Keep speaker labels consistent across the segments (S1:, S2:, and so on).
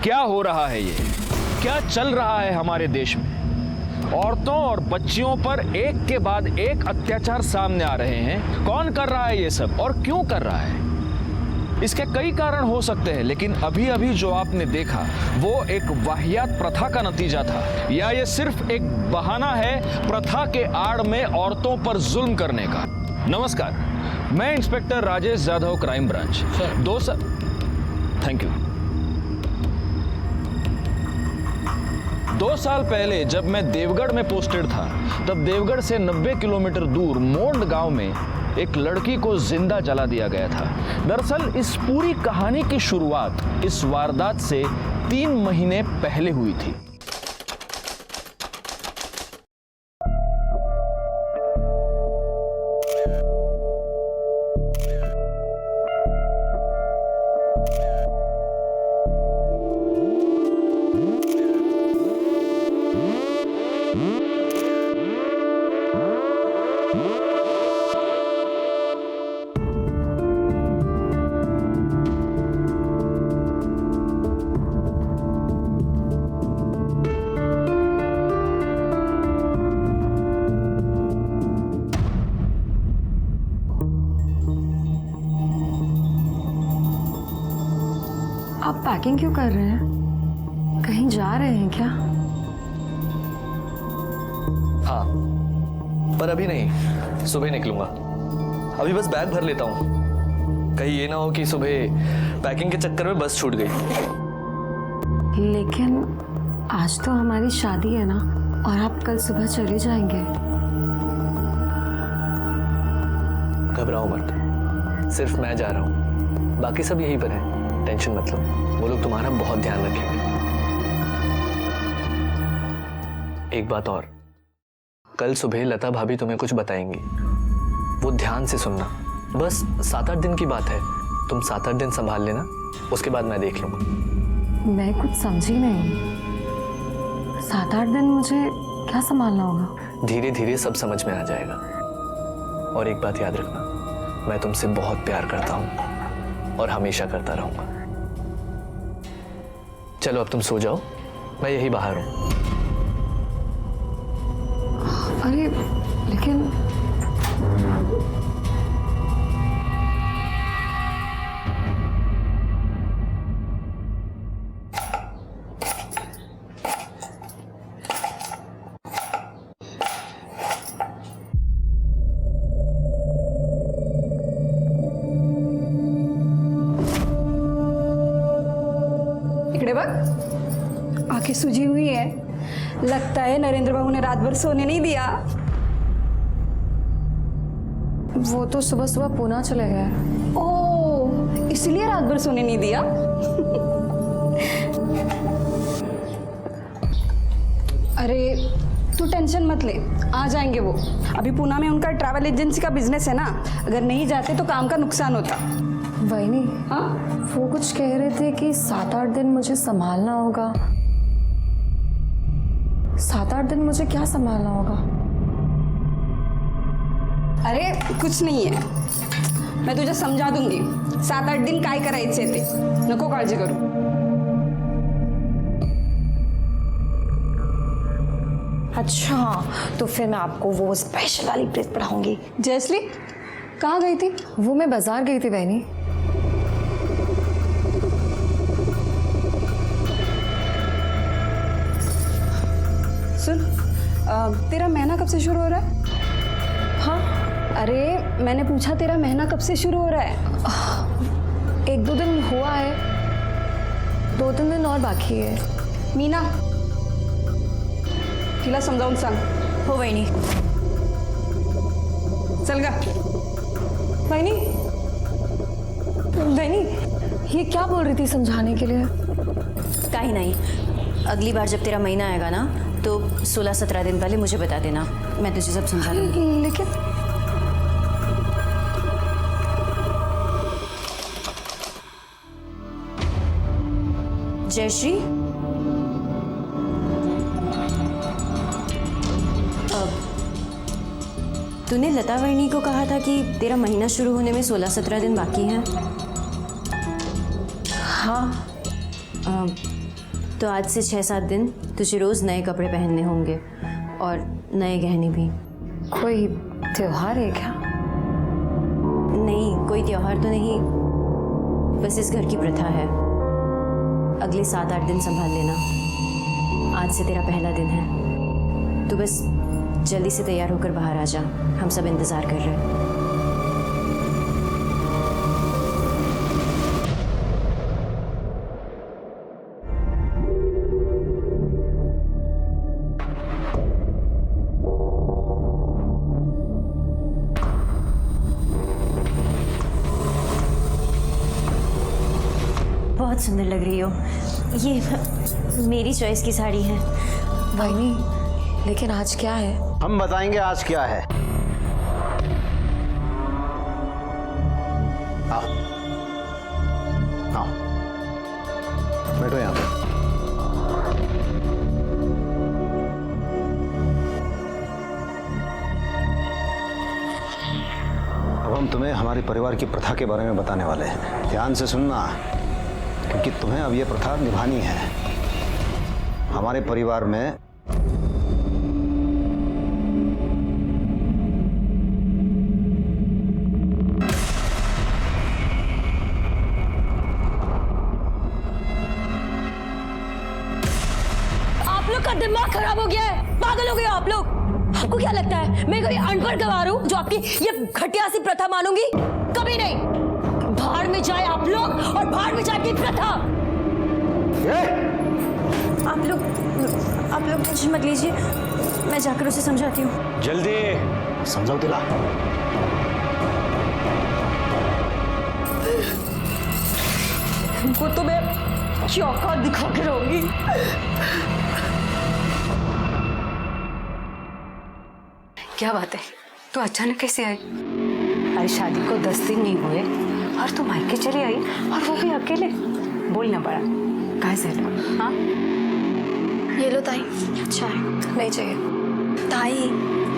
S1: क्या हो रहा है? ये क्या चल रहा है हमारे देश में? औरतों और बच्चियों पर एक के बाद एक अत्याचार सामने आ रहे हैं। कौन कर रहा है ये सब और क्यों कर रहा है? इसके कई कारण हो सकते हैं, लेकिन अभी अभी जो आपने देखा वो एक वाहियात प्रथा का नतीजा था, या ये सिर्फ एक बहाना है प्रथा के आड़ में औरतों पर जुल्म करने का? नमस्कार, मैं inspector Rajesh Yadav, crime branch. Thank you. 2 साल पहले जब मैं देवगढ़ में पोस्टेड था, तब देवगढ़ से 90 किलोमीटर दूर मोंड गांव में एक लड़की को जिंदा जला दिया गया था। दरअसल इस पूरी कहानी की शुरुआत इस वारदात से 3 महीने पहले हुई थी।
S2: आप पैकिंग क्यों कर रहे हैं? कहीं जा रहे हैं क्या?
S3: हाँ, पर अभी नहीं, सुबह निकलूंगा। अभी बस बैग भर लेता हूँ, कहीं ये ना हो कि सुबह पैकिंग के चक्कर में बस छूट गई।
S2: लेकिन आज तो हमारी शादी है ना, और आप कल सुबह चले जाएंगे।
S3: घबराओ मत, सिर्फ मैं जा रहा हूँ, बाकी सब यहीं पर है। टेंशन मत लो, वो लोग तुम्हारा बहुत ध्यान रखेंगे। एक बात और, कल सुबह लता भाभी तुम्हें कुछ बताएंगी, वो ध्यान से सुनना। बस 7-8 दिन की बात है, तुम 7-8 दिन संभाल लेना, उसके बाद मैं देख लूंगा।
S2: मैं कुछ समझी नहीं। 7-8 दिन मुझे क्या संभालना होगा?
S3: धीरे धीरे सब समझ में आ जाएगा। और एक बात याद रखना, मैं तुमसे बहुत प्यार करता हूँ और हमेशा करता रहूंगा। चलो अब तुम सो जाओ, मैं यही बाहर हूं।
S2: अरे लेकिन
S4: इकडे बघ, आंखें सूजी हुई है। लगता है नरेंद्र बाबू ने रात भर सोने नहीं दिया।
S2: वो तो सुबह सुबह पूना चले गए।
S4: ओह, इसलिए रात भर सोने नहीं दिया। अरे तू टेंशन मत ले, आ जाएंगे वो। अभी पूना में उनका ट्रैवल एजेंसी का बिजनेस है ना, अगर नहीं जाते तो काम का नुकसान होता।
S2: वही नहीं,
S4: हाँ,
S2: वो कुछ कह रहे थे कि 7-8 दिन मुझे संभालना होगा। 7-8 दिन मुझे क्या संभालना होगा?
S4: अरे कुछ नहीं है, मैं तुझे समझा दूंगी। 7-8 दिन काय करायचे ते, नको काळजी करू।
S2: अच्छा, तो फिर मैं आपको वो स्पेशल वाली ड्रेस पढ़ाऊंगी।
S4: जयश्री कहाँ गई थी?
S2: वो मैं बाजार गई थी बहनी।
S4: सुन, तेरा महीना कब से शुरू हो रहा है?
S2: हाँ,
S4: अरे मैंने पूछा तेरा महीना कब से शुरू हो रहा है?
S2: 1-2 दिन हुआ है, 2-3 दिन और बाकी है।
S4: मीना, तिला समजावून सांग।
S2: हो वहिनी।
S4: चल गा।
S2: वहिनी, वहिनी, ये क्या बोल रही थी समझाने के लिए?
S5: काही नहीं, अगली बार जब तेरा महीना आएगा ना, तो 16-17 दिन पहले मुझे बता देना, मैं तुझे सब समझा दूंगी।
S2: लेकिन
S5: जयश्री, तूने लता वर्णी को कहा था कि तेरा महीना शुरू होने में 16-17 दिन बाकी हैं।
S2: हाँ,
S5: तो आज से 6-7 दिन तुझे रोज़ नए कपड़े पहनने होंगे और नए गहने भी।
S2: कोई त्योहार है क्या?
S5: नहीं, कोई त्योहार तो नहीं, बस इस घर की प्रथा है। अगले 7-8 दिन संभाल लेना। आज से तेरा पहला दिन है, तो बस जल्दी से तैयार होकर बाहर आ जा, हम सब इंतज़ार कर रहे हैं। बहुत सुंदर लग रही हो। ये मेरी चॉइस की साड़ी है।
S2: भाईनी, लेकिन आज क्या है?
S6: हम बताएंगे आज क्या है। आओ आओ, बैठो यहाँ पे। अब हम तुम्हें हमारे परिवार की प्रथा के बारे में बताने वाले हैं। ध्यान से सुनना, क्योंकि तुम्हें अब ये प्रथा निभानी है। हमारे परिवार में
S7: आप लोग का दिमाग खराब हो गया है, पागल हो गए हो आप लोग। आपको क्या लगता है मैं कोई अनपढ़ गवार हूं जो आपकी ये घटिया सी प्रथा मानूंगी? कभी नहीं। बाहर में जाए आप लोग और बाहर में जाए आपकी प्रथा।
S5: आप लोग टेंशन मत लीजिए, मैं जाकर उसे समझाती हूँ।
S6: जल्दी समझाओ दिला।
S7: उनको तो मैं चौका दिखा के रहूंगी।
S2: क्या बात है, तू अचानक कैसे आई? अरे शादी को 10 दिन नहीं हुए और तू मायके चली आई, और वो भी अकेले। बोलना पड़ा कहाँ से? हाँ,
S8: ये लो ताई, अच्छा है।
S2: नहीं चाहिए।
S8: ताई,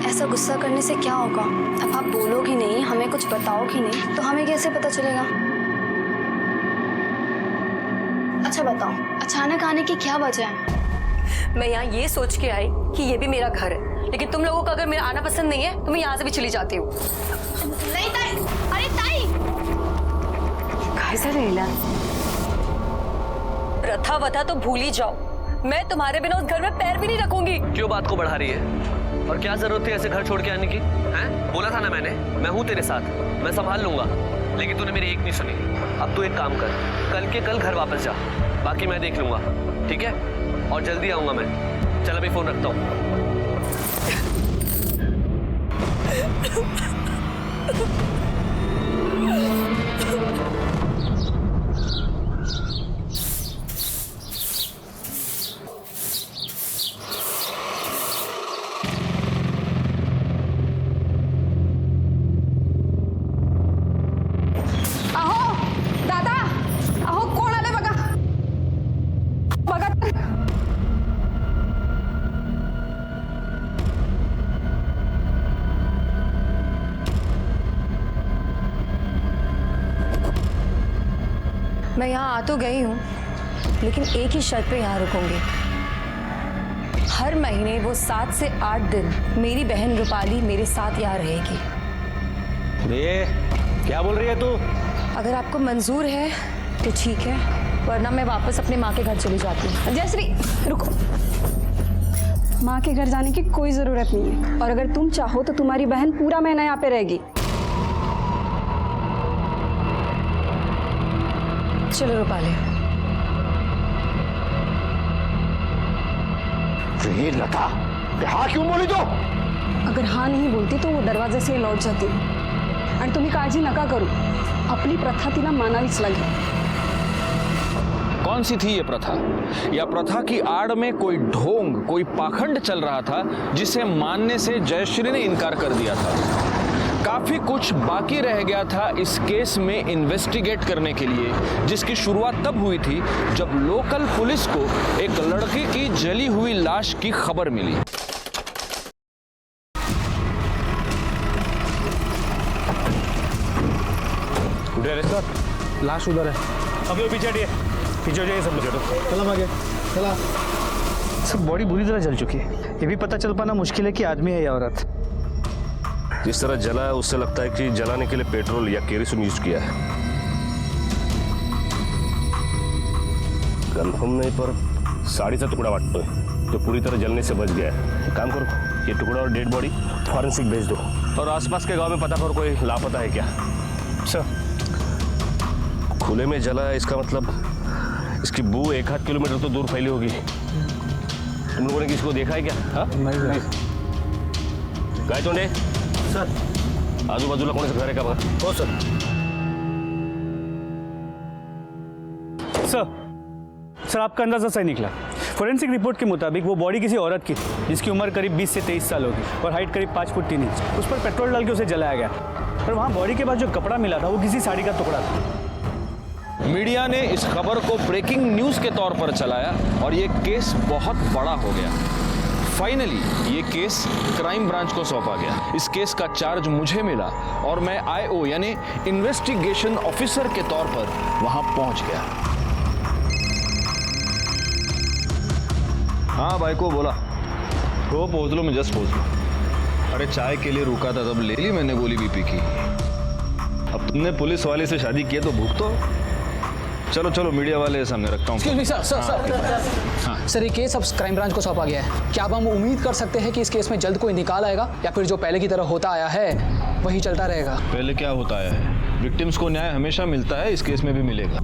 S8: ऐसा गुस्सा करने से क्या होगा? अब आप बोलोगी नहीं, हमें कुछ बताओगी नहीं, तो हमें कैसे पता चलेगा? अच्छा बताओ, अचानक आने की क्या वजह है?
S7: मैं यहाँ ये सोच के आई कि ये भी मेरा घर है, लेकिन तुम लोगों को अगर मेरा आना पसंद नहीं है तो मैं यहाँ से भी चली जाती हूँ।
S8: नहीं ताई, अरे ताई!
S2: कहाँ से लेला?
S7: प्रथा वथा तो भूल ही जाओ, मैं तुम्हारे बिना उस घर में पैर भी नहीं रखूंगी।
S3: क्यों बात को बढ़ा रही है? और क्या जरूरत थी ऐसे घर छोड़ के आने की? हैं? बोला था ना मैंने, मैं हूँ तेरे साथ, मैं संभाल लूंगा। लेकिन तूने मेरी एक नहीं सुनी। अब तू एक काम कर, कल के कल घर वापस जा, बाकी मैं देख लूंगा, ठीक है? और जल्दी आऊंगा मैं। चल अभी फोन रखता हूँ।
S4: अहो दादा, अहो कोण आले बघा बघा तर.
S2: मैं यहाँ आ तो गई हूँ, लेकिन एक ही शर्त पे यहाँ रुकूंगी। हर महीने वो 7 से 8 दिन मेरी बहन रूपाली मेरे साथ यहाँ रहेगी।
S1: ये क्या बोल रही है तू?
S2: अगर आपको मंजूर है तो ठीक है, वरना मैं वापस अपने माँ के घर चली जाती हूँ।
S4: जयश्री रुको, माँ के घर जाने की कोई जरूरत नहीं है, और अगर तुम चाहो तो तुम्हारी बहन पूरा महीना यहाँ पे रहेगी।
S2: चलो रूपाली।
S6: ये लता, हाँ क्यों बोली तो?
S4: अगर हाँ नहीं बोलती तो वो दरवाजे से लौट जाती, आणि तुम्ही काळजी नका करू, आपली प्रथा तिला मानावीच लागेल।
S1: कौन सी थी ये प्रथा? या प्रथा की आड़ में कोई ढोंग, कोई पाखंड चल रहा था जिसे मानने से जयश्री ने इनकार कर दिया था। काफी कुछ बाकी रह गया था इस केस में इन्वेस्टिगेट करने के लिए, जिसकी शुरुआत तब हुई थी जब लोकल पुलिस को एक लड़के की जली हुई लाश की खबर मिली।
S9: लाश उधर है। अभी वो पीछे हटिए, पीछे हो जाइए सब लोग।
S6: चलो आगे।
S9: सब बॉडी बुरी तरह जल चुकी है। ये भी पता चल पाना मुश्किल है कि आदमी है या औरत।
S10: जिस तरह जला है उससे लगता है कि जलाने के लिए पेट्रोल या केरोसिन यूज किया है। कंफर्म नहीं पर साड़ी का टुकड़ा वाटतो है जो पूरी तरह जलने से बच गया है। एक काम करो, ये टुकड़ा और डेड बॉडी फॉरेंसिक भेज दो और आसपास के गांव में पता करो कोई लापता है क्या।
S9: सर
S10: खुले में जला है, इसका मतलब इसकी बू 1-8 किलोमीटर तो दूर फैली होगी। तुम लोगों ने किसी को देखा है क्या? हाँ
S9: नहीं।
S10: गायतोंडे सर, आजूबाजूला कोणाचं घर आहे का बघा।
S9: हो सर। सर आपका अंदाजा सही निकला। फोरेंसिक रिपोर्ट के मुताबिक वो बॉडी किसी औरत की थी जिसकी उम्र करीब 20 से 23 साल होगी और हाइट करीब 5 फुट 3 इंच। उस पर पेट्रोल डाल के उसे जलाया गया और वहाँ बॉडी के बाद जो कपड़ा मिला था वो किसी साड़ी का टुकड़ा था।
S1: मीडिया ने इस खबर को ब्रेकिंग न्यूज के तौर पर चलाया और ये केस बहुत बड़ा हो गया। फाइनली ये केस क्राइम ब्रांच को सौंपा गया। इस केस का चार्ज मुझे मिला और मैं आईओ यानी इन्वेस्टिगेशन ऑफिसर के तौर पर वहां पहुंच गया। हाँ भाई को बोला तो पहुंच लो, मैं जस्ट पहुंच लो। अरे चाय के लिए रुका था तब ले ली मैंने गोली बीपी की। अब तुमने पुलिस वाले से शादी की है तो भूख तो। चलो चलो मीडिया वाले सामने रखता हूँ।
S11: सर ये केस अब क्राइम ब्रांच को सौंपा गया है। क्या अब हम उम्मीद कर सकते हैं कि इस केस में जल्द कोई निकाल आएगा या फिर जो पहले की तरह होता आया है वही चलता रहेगा?
S1: पहले क्या होता आया है, विक्टिम्स को न्याय हमेशा मिलता है, इस केस में भी मिलेगा।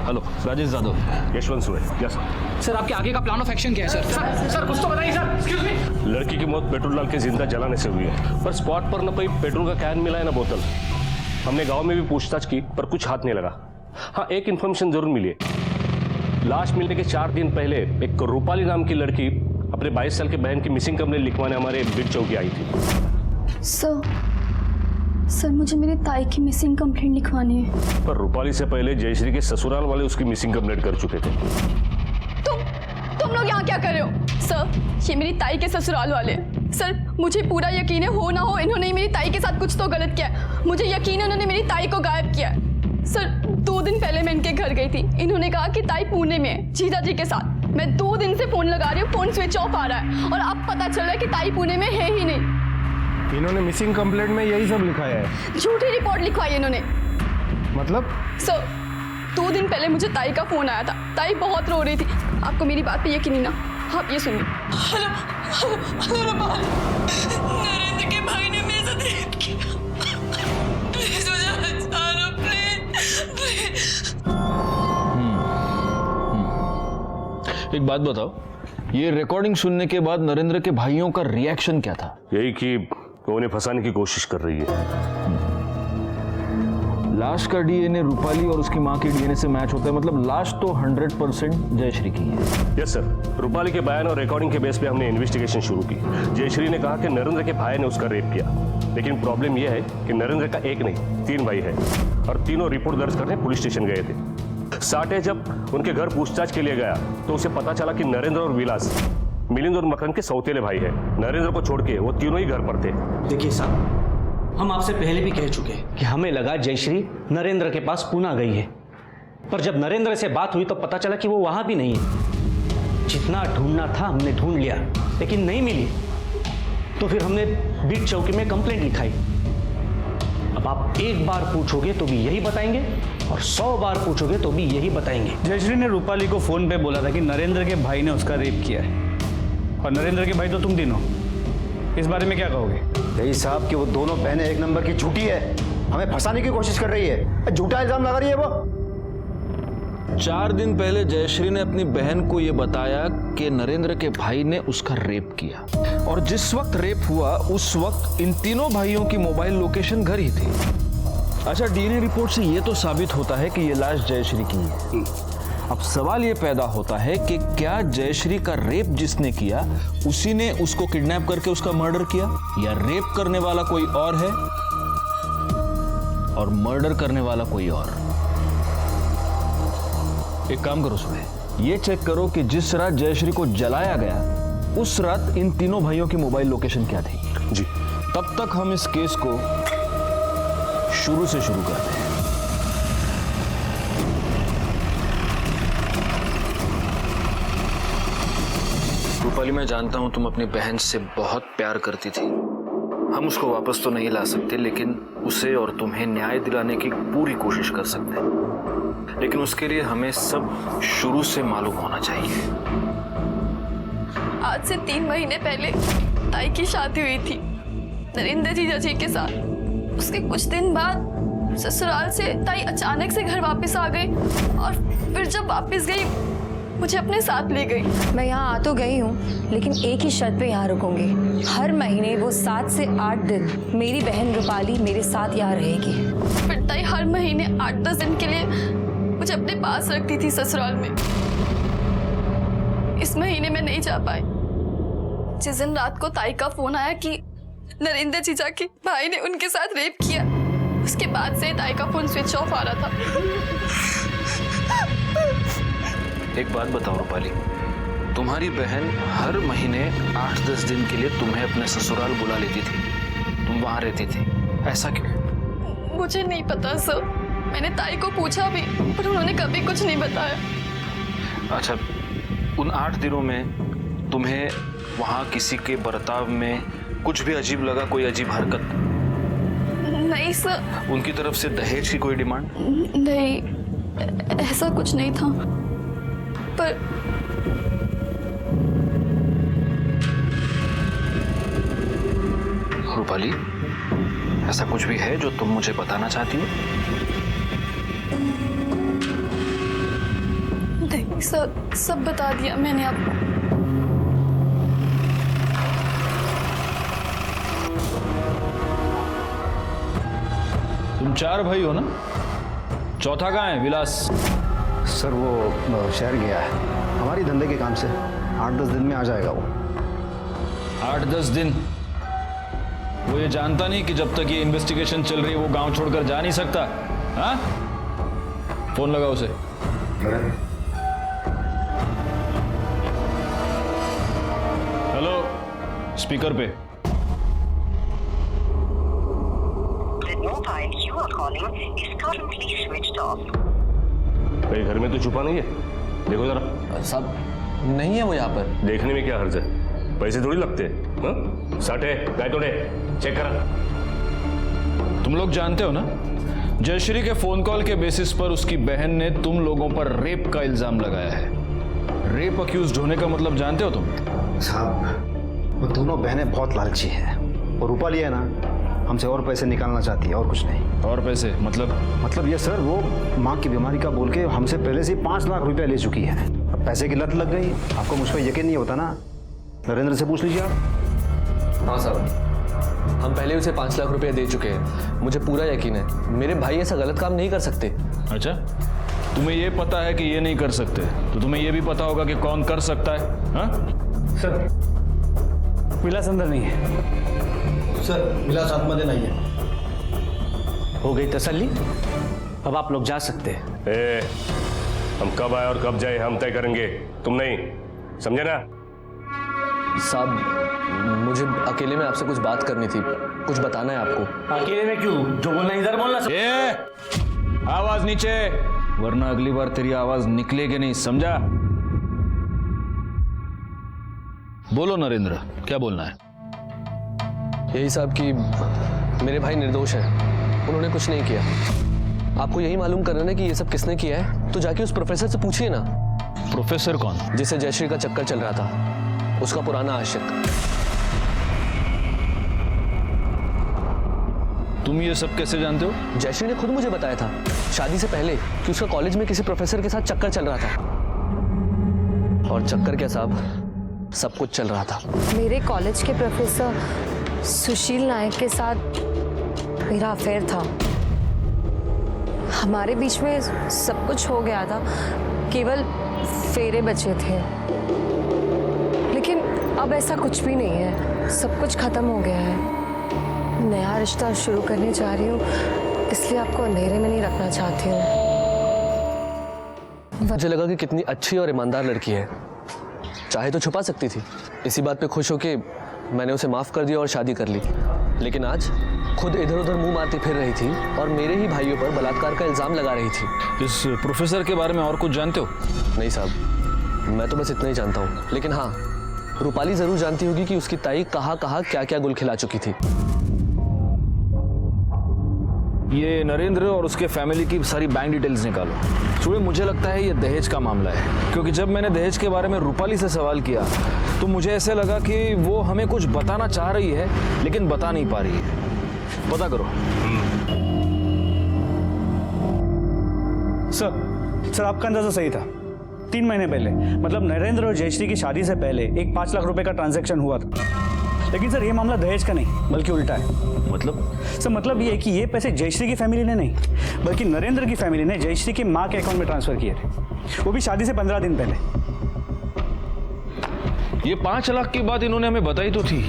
S1: हेलो राजेश यादव,
S10: यशवंत सुरे। यस
S11: सर आपके आगे का प्लान ऑफ एक्शन क्या है सर? सर कुछ तो बताइए सर। Excuse me.
S10: लड़की की मौत पेट्रोल डाल के जिंदा जलाने से हुई है, पर स्पॉट पर न कोई पेट्रोल का कैन मिला है ना बोतल। हमने गांव में भी पूछताछ की पर कुछ हाथ नहीं लगा। हाँ एक इन्फॉर्मेशन जरूर मिली है। लाश मिलने के 4 दिन पहले एक रूपाली नाम की लड़की अपने 22 साल के बहन की मिसिंग कंप्लेंट लिखवाने हमारे बिट चौकी आई थी।
S8: सर मुझे मेरी ताई की मिसिंग कंप्लेंट लिखवानी है।
S10: पर रूपाली से पहले जयश्री के ससुराल वाले उसकी मिसिंग कंप्लेंट कर चुके थे।
S12: तुम लोग यहाँ क्या कर रहे हो? सर ये मेरी ताई के ससुराल वाले। सर मुझे पूरा यकीन है, हो ना हो इन्होंने ही मेरी ताई के साथ कुछ तो गलत किया है। मुझे यकीन है उन्होंने मेरी ताई को गायब किया है। सर 2 दिन पहले मैं इनके घर गई थी। इन्होंने कहा कि ताई पुणे में है जीजा जी के साथ। मैं 2 दिन से फोन लगा रही हूँ, फोन स्विच ऑफ आ रहा है और अब पता चल रहा है कि ताई पुणे में है ही नहीं।
S9: इन्होंने मिसिंग कंप्लेंट में यही सब लिखा है।
S12: झूठी रिपोर्ट लिखवाई इन्होंने।
S9: मतलब?
S12: सर 2 दिन पहले मुझे ताई का फोन आया था। ताई बहुत रो रही थी। आपको मेरी बात पे यकीन नहीं ना? आप ये सुनिए। नरेंद्र के भाई ने मेरे साथ रेप किया। प्लीज मुझे बचा लो, प्लीज।
S1: एक बात बताओ, ये रिकॉर्डिंग सुनने के बाद नरेंद्र के भाइयों का रिएक्शन क्या था?
S10: यही कि वो उन्हें फंसाने की कोशिश कर रही है।
S1: लाश का डीएनए रूपाली और उसकी मां के डीएनए से मैच होता है, मतलब लाश तो 100% जयश्री की है।
S10: यस सर, रूपाली के बयान और रिकॉर्डिंग के बेस पे हमने इन्वेस्टिगेशन शुरू की। जयश्री ने कहा कि नरेंद्र के भाई ने उसका रेप किया, लेकिन प्रॉब्लम यह है कि नरेंद्र का एक नहीं 3 भाई है और तीनों रिपोर्ट दर्ज करने पुलिस स्टेशन गए थे। साठे जब उनके घर पूछताछ के लिए गया तो उसे पता चला कि नरेंद्र और विलास मिलिंद और मकरंद के सौतेले भाई है। नरेंद्र को छोड़ के वो तीनों ही घर पर थे।
S13: देखिए साहब, हम आपसे पहले भी कह चुके हैं कि हमें लगा जयश्री नरेंद्र के पास पूना गई है, पर जब नरेंद्र से बात हुई तो पता चला कि वो वहां भी नहीं है। जितना ढूंढना था हमने ढूंढ लिया, लेकिन नहीं मिली तो फिर हमने बीट चौकी में कंप्लेंट लिखाई। अब आप एक बार पूछोगे तो भी यही बताएंगे और 100 बार पूछोगे तो भी यही बताएंगे।
S9: जयश्री ने रूपाली को फोन पे बोला था कि नरेंद्र के भाई ने उसका रेप किया है और नरेंद्र के भाई तो तुम तीनों। इस बारे में क्या कहोगे?
S6: यही साहब कि वो दोनों बहनें एक नंबर की झूठी है, हमें फंसाने की कोशिश कर रही है, झूठा इल्जाम लगा रही है वो।
S1: 4 दिन पहले जयश्री ने अपनी बहन को यह बताया कि नरेंद्र के भाई ने उसका रेप किया और जिस वक्त रेप हुआ उस वक्त इन तीनों भाइयों की मोबाइल लोकेशन घर ही थी। अच्छा, डीएनए रिपोर्ट से यह तो साबित होता है कि यह लाश जयश्री की है। अब सवाल यह पैदा होता है कि क्या जयश्री का रेप जिसने किया उसी ने उसको किडनैप करके उसका मर्डर किया, या रेप करने वाला कोई और है और मर्डर करने वाला कोई और? एक काम करो सुबह, ये चेक करो कि जिस रात जयश्री को जलाया गया उस रात इन तीनों भाइयों की मोबाइल लोकेशन क्या थी।
S10: जी।
S1: तब तक हम इस केस को शुरू से शुरू करते हैं। रूपाली, मैं जानता हूँ तुम अपनी बहन से बहुत प्यार करती थी। हम उसको वापस तो नहीं ला सकते, लेकिन उसे और तुम्हें न्याय दिलाने की पूरी कोशिश कर सकते हैं। लेकिन उसके लिए हमें सब शुरू से मालूम होना चाहिए।
S12: आज से 3 महीने पहले ताई की शादी हुई थी नरेंद्र जीजा जी के साथ। उसके कुछ दिन बाद ससुराल से ताई अचानक से घर वापस आ गई और फिर जब वापस गई मुझे अपने साथ ले गई।
S2: मैं यहाँ आ तो गई हूँ, लेकिन एक ही शर्त पे यहाँ रुकूंगी। हर महीने वो 7 से 8 दिन मेरी बहन रूपाली मेरे साथ यहाँ रहेगी।
S12: फिर ताई हर महीने 8-10 दिन के लिए मुझे अपने पास रखती थी ससुराल में। इस महीने में नहीं जा पाई। जिस दिन रात को ताई का फोन आया कि नरेंद्र जीजा के भाई ने उनके साथ रेप किया, उसके बाद से ताई का फोन स्विच ऑफ आ रहा था।
S1: एक बात बताओ रूपाली, तुम्हारी बहन हर महीने 8-10 दिन के लिए तुम्हें अपने ससुराल बुला लेती थी, तुम वहां रहती थी, ऐसा क्यों?
S12: मुझे नहीं पता सर। मैंने ताई को पूछा भी, पर उन्होंने कभी कुछ नहीं बताया।
S1: अच्छा, उन 8 दिनों में तुम्हें वहां किसी के बर्ताव में कुछ भी अजीब लगा, कोई अजीब हरकत?
S12: नहीं सर।
S1: उनकी तरफ से दहेज की कोई डिमांड?
S12: नहीं, ऐसा कुछ नहीं था। पर
S1: रूपाली, ऐसा कुछ भी है जो तुम मुझे बताना चाहती हो?
S12: नहीं सर, सब बता दिया मैंने आपको।
S1: तुम 4 भाई हो ना? चौथा कहाँ है? विलास?
S6: सर वो शहर गया है हमारी धंधे के काम से। 8-10 दिन में आ जाएगा वो।
S1: 8-10 दिन? वो ये जानता नहीं कि जब तक ये इन्वेस्टिगेशन चल रही है वो गांव छोड़कर जा नहीं सकता? हाँ? फोन लगा उसे। हेलो, स्पीकर पे।
S10: भाई घर में तो छुपा नहीं है, देखो जरा।
S3: साहब नहीं है वो यहाँ पर।
S10: देखने में क्या हर्ज है? पैसे थोड़ी लगते हैं। साठे गाय तोड़े, चेक करा।
S1: तुम लोग जानते हो ना, जयश्री के फोन कॉल के बेसिस पर उसकी बहन ने तुम लोगों पर रेप का इल्जाम लगाया है। रेप अक्यूज्ड होने का मतलब जानते हो तुम?
S6: साहब वो दोनों बहनें बहुत लालची हैं। और रूपाली है ना, हमसे और पैसे निकालना चाहती है, और कुछ नहीं।
S1: और पैसे मतलब
S6: ये सर, वो माँ की बीमारी का बोल के हमसे पहले से 5 लाख रुपया ले चुकी है। अब पैसे की लत लग गई। आपको मुझ पर यकीन नहीं होता ना? नरेंद्र से पूछ लीजिए आप।
S3: हाँ साहब, हम पहले उसे 5 लाख रुपए दे चुके हैं। मुझे पूरा यकीन है मेरे भाई ऐसा गलत काम नहीं कर सकते।
S1: अच्छा, तुम्हें ये पता है कि ये नहीं कर सकते, तो तुम्हें ये भी पता होगा कि कौन कर सकता है? हाँ?
S9: सर, विलास अंदर नहीं है।
S6: सर विलास आत्महत्या नहीं है।
S13: हो गई तसल्ली? अब आप लोग जा सकते हैं।
S10: हम कब आए और कब जाए हम तय करेंगे, तुम नहीं, समझे ना?
S3: साहब मुझे अकेले में आपसे कुछ बात करनी थी, कुछ बताना है आपको।
S13: अकेले में क्यों? जो बोलना इधर बोलना।
S1: आवाज नीचे, वरना अगली बार तेरी आवाज निकलेगी नहीं, समझा? बोलो नरेंद्र, क्या बोलना है?
S3: यही साहब कि मेरे भाई निर्दोष हैं, उन्होंने कुछ नहीं किया। आपको यही मालूम करना है कि ये सब किसने किया है, तो जाके उस प्रोफेसर से पूछिए ना।
S1: प्रोफेसर कौन?
S3: जिसे जयश्री का चक्कर चल रहा था, उसका पुराना आशिक।
S1: तुम ये सब कैसे जानते हो?
S3: जयश्री ने खुद मुझे बताया था शादी से पहले कि उसका कॉलेज में किसी प्रोफेसर के साथ चक्कर चल रहा था। और चक्कर क्या साहब, सब कुछ चल रहा था।
S2: मेरे कॉलेज के प्रोफेसर सुशील नायक के साथ मेरा अफेयर था। हमारे बीच में सब कुछ हो गया था, केवल फेरे बचे थे। लेकिन अब ऐसा कुछ भी नहीं है, सब कुछ खत्म हो गया है। नया रिश्ता शुरू करने जा रही हूँ, इसलिए आपको अंधेरे में नहीं रखना चाहती हूँ।
S3: मुझे लगा कि कितनी अच्छी और ईमानदार लड़की है, चाहे तो छुपा सकती थी। इसी बात पे खुश होके मैंने उसे माफ कर दिया और शादी कर ली। लेकिन आज खुद इधर उधर मुंह मारती फिर रही थी और मेरे ही भाइयों पर बलात्कार का इल्जाम लगा रही थी।
S1: इस प्रोफेसर के बारे में और कुछ जानते हो?
S3: नहीं साहब, मैं तो बस इतना ही जानता हूँ। लेकिन हाँ, रूपाली जरूर जानती होगी कि उसकी ताई कहाँ कहाँ क्या क्या गुल खिला चुकी थी।
S1: ये नरेंद्र और उसके फैमिली की सारी बैंक डिटेल्स निकालो। चूड़े, मुझे लगता है ये दहेज का मामला है, क्योंकि जब मैंने दहेज के बारे में रूपाली से सवाल किया तो मुझे ऐसे लगा कि वो हमें कुछ बताना चाह रही है लेकिन बता नहीं पा रही है। पता करो।
S9: सर आपका अंदाजा सही था। 3 महीने पहले, मतलब नरेंद्र और जयश्री की शादी से पहले एक 5 लाख रुपए का ट्रांजैक्शन हुआ था। लेकिन सर ये मामला दहेज का नहीं बल्कि उल्टा है। मतलब ये है कि ये पैसे जयश्री की फैमिली ने नहीं बल्कि नरेंद्र की फैमिली ने जयश्री की माँ के अकाउंट में ट्रांसफर किए थे, वो भी शादी से 15 दिन पहले।
S1: ये 5 लाख की बात इन्होंने हमें बताई तो थी,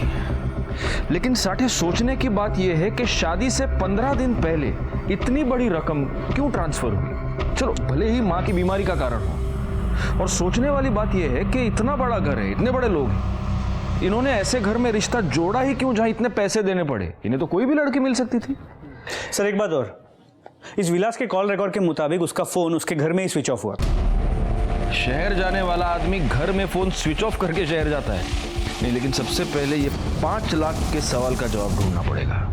S1: लेकिन साठे सोचने की बात यह है कि शादी से 15 दिन पहले इतनी बड़ी रकम क्यों ट्रांसफर हुई। चलो भले ही माँ की बीमारी का कारण हो, और सोचने वाली बात यह है कि इतना बड़ा घर है, इतने बड़े लोग हैं, इन्होंने ऐसे घर में रिश्ता जोड़ा ही क्यों जहां इतने पैसे देने पड़े। इन्हें तो कोई भी लड़की मिल सकती थी।
S9: सर एक बात और, इस विलास के कॉल रिकॉर्ड के मुताबिक उसका फोन उसके घर में ही स्विच ऑफ हुआ था।
S1: शहर जाने वाला आदमी घर में फोन स्विच ऑफ करके शहर जाता है? नहीं, लेकिन सबसे पहले ये 5 लाख के सवाल का जवाब ढूंढना पड़ेगा।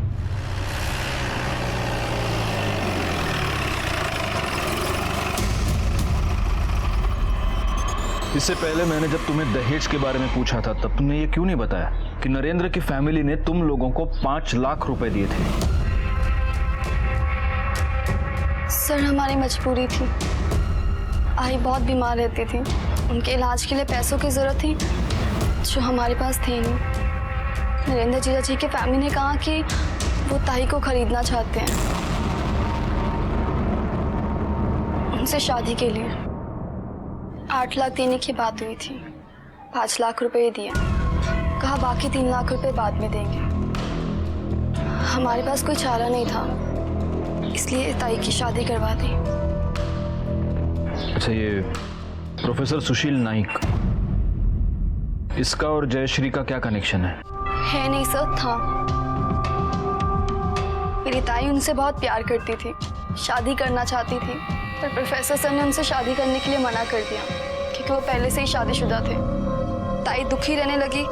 S1: इससे पहले मैंने जब तुम्हें दहेज के बारे में पूछा था तब तुमने ये क्यों नहीं बताया कि नरेंद्र की फैमिली ने तुम लोगों को 5 लाख रुपए दिए थे?
S8: सर हमारी मजबूरी थी। आई बहुत बीमार रहती थी, उनके इलाज के लिए पैसों की जरूरत थी जो हमारे पास थे नहीं। नरेंद्र जीजा जी की फैमिली ने कहा कि वो ताई को खरीदना चाहते हैं उनसे शादी के लिए। 8 लाख देने की बात हुई थी, 5 लाख रुपए दिए, कहा बाकी 3 लाख रुपए बाद में देंगे। हमारे पास कोई चारा नहीं था, इसलिए ताई की शादी करवा दी।
S1: अच्छा, ये प्रोफेसर सुशील नाइक, इसका और जयश्री का क्या कनेक्शन है?
S8: है नहीं सर, था। मेरी ताई उनसे बहुत प्यार करती थी, शादी करना चाहती थी, पर प्रोफेसर सर ने उनसे शादी करने के लिए मना कर दिया क्योंकि वो पहले से ही शादीशुदा थे। ताई दुखी रहने लगी,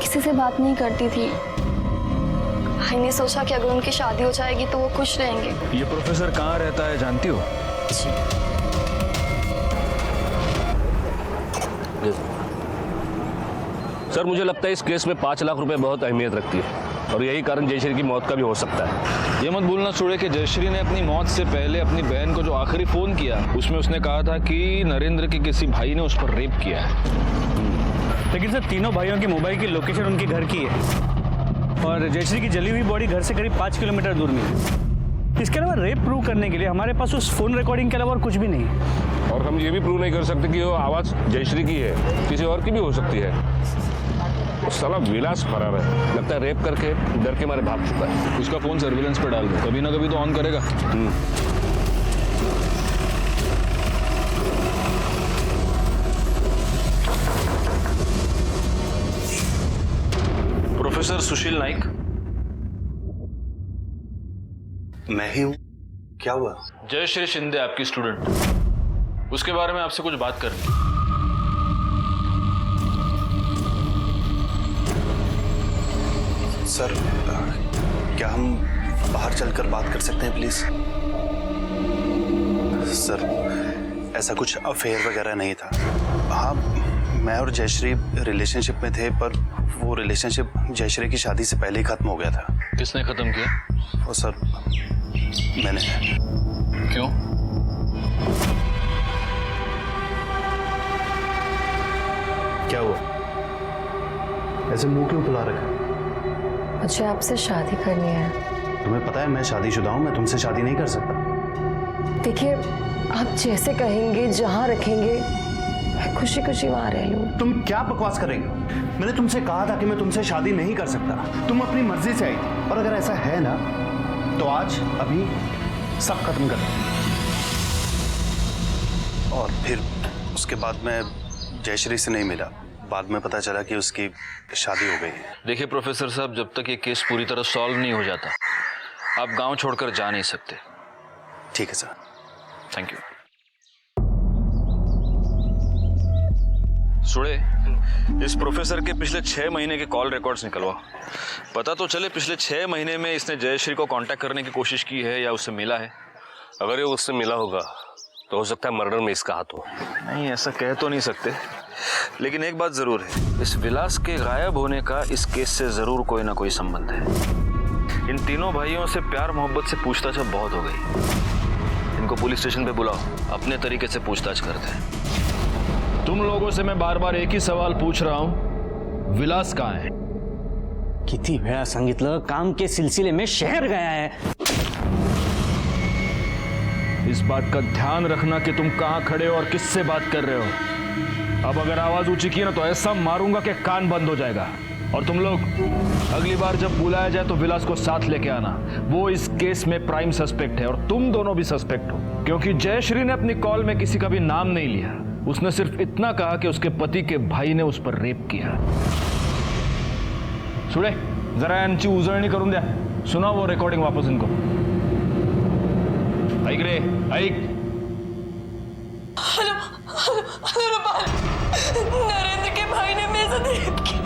S8: किसी से बात नहीं करती थी। भाई ने सोचा कि अगर उनकी शादी हो जाएगी तो वो खुश रहेंगे।
S1: ये प्रोफेसर कहाँ रहता है जानती हो?
S10: सर मुझे लगता है इस केस में 5 लाख रुपए बहुत अहमियत रखती है और यही कारण जयश्री की मौत का भी हो सकता है।
S1: ये मत भूलना छोड़े कि जयश्री ने अपनी मौत से पहले अपनी बहन को जो आखिरी फोन किया उसमें उसने कहा था कि नरेंद्र के किसी भाई ने उस पर रेप किया है।
S9: लेकिन सर तीनों भाइयों की मोबाइल की लोकेशन उनके घर की है और जयश्री की जली हुई बॉडी घर से करीब 5 किलोमीटर दूर में है। इसके अलावा रेप प्रूव करने के लिए हमारे पास उस फोन रिकॉर्डिंग के अलावा और कुछ भी नहीं है।
S10: और हम ये भी प्रूव नहीं कर सकते कि वो आवाज़ जयश्री की है, किसी और की भी हो सकती है। उस साला विलास फरार है, लगता है रेप करके डर के मारे भाग चुका है।
S1: उसका फोन सर्विलेंस पे डाल दो, कभी ना कभी तो ऑन करेगा। प्रोफेसर सुशील नाइक।
S6: मैं ही हूँ, क्या हुआ?
S1: जयश्री शिंदे आपकी स्टूडेंट, उसके बारे में आपसे कुछ बात करनी।
S6: सर क्या हम बाहर चलकर बात कर सकते हैं प्लीज? सर ऐसा कुछ अफेयर वगैरह नहीं था। हाँ, मैं और जयश्री रिलेशनशिप में थे, पर वो रिलेशनशिप जयश्री की शादी से पहले ही खत्म हो गया था।
S1: किसने खत्म किया?
S6: वो सर मैंने।
S1: क्यों?
S6: क्या हुआ? ऐसे मुंह क्यों फुला रखा?
S2: मुझे आपसे शादी करनी है।
S6: तुम्हें पता है मैं शादीशुदा हूँ, मैं तुमसे शादी नहीं कर सकता।
S2: देखिए, आप जैसे कहेंगे, जहाँ रखेंगे, मैं खुशी खुशी वहाँ रह लूँ।
S6: तुम क्या बकवास करेंगे? मैंने तुमसे कहा था कि मैं तुमसे शादी नहीं कर सकता, तुम अपनी मर्जी से आई थी। और अगर ऐसा है ना तो आज अभी सब खत्म कर दो। और फिर उसके बाद मैं जयश्री से नहीं मिला, बाद में पता चला कि उसकी शादी हो गई है।
S1: देखिए प्रोफेसर साहब, जब तक ये केस पूरी तरह सॉल्व नहीं हो जाता आप गांव छोड़कर जा नहीं सकते।
S6: ठीक है सर।
S1: Thank you. सुड़े, इस प्रोफेसर के पिछले 6 महीने के कॉल रिकॉर्ड्स निकलवा। पता तो चले पिछले 6 महीने में इसने जयश्री को कांटेक्ट करने की कोशिश की है या उससे मिला है।
S10: अगर ये उससे मिला होगा तो हो सकता है मर्डर में इसका हाथ हो।
S1: नहीं, ऐसा कह तो नहीं सकते, लेकिन एक बात जरूर है, इस विलास के गायब होने का इस केस से जरूर कोई ना कोई संबंध है। इन तीनों भाइयों से प्यार मोहब्बत से पूछताछ अब बहुत हो गई। इनको पुलिस स्टेशन पे बुलाओ, अपने तरीके से पूछताछ करते हैं। तुम लोगों से मैं बार बार एक ही सवाल पूछ रहा हूं, विलास कहाँ है?
S13: किती वेळा सांगितलं, काम के सिलसिले में शहर गया है।
S1: इस बात का ध्यान रखना कि तुम कहां खड़े हो और किससे बात कर रहे हो। अब अगर आवाज ऊंची की ना तो ऐसा मारूंगा कि कान बंद हो जाएगा। और तुम लोग अगली बार जब बुलाया जाए तो विलास को साथ लेके आना। वो इस केस में प्राइम सस्पेक्ट है और तुम दोनों भी सस्पेक्ट हो, क्योंकि जयश्री ने अपनी कॉल में किसी का भी नाम नहीं लिया। उसने सिर्फ इतना कहा कि उसके पति के भाई ने उस पर रेप किया। सुड़े, जरा यांची उजळणी करून द्या। सुना वो रिकॉर्डिंग वापस इनको। ऐक रे, ऐक।
S7: हेलो रूपाल, नरेंद्र के भाई ने मेरे साथ रेप किया।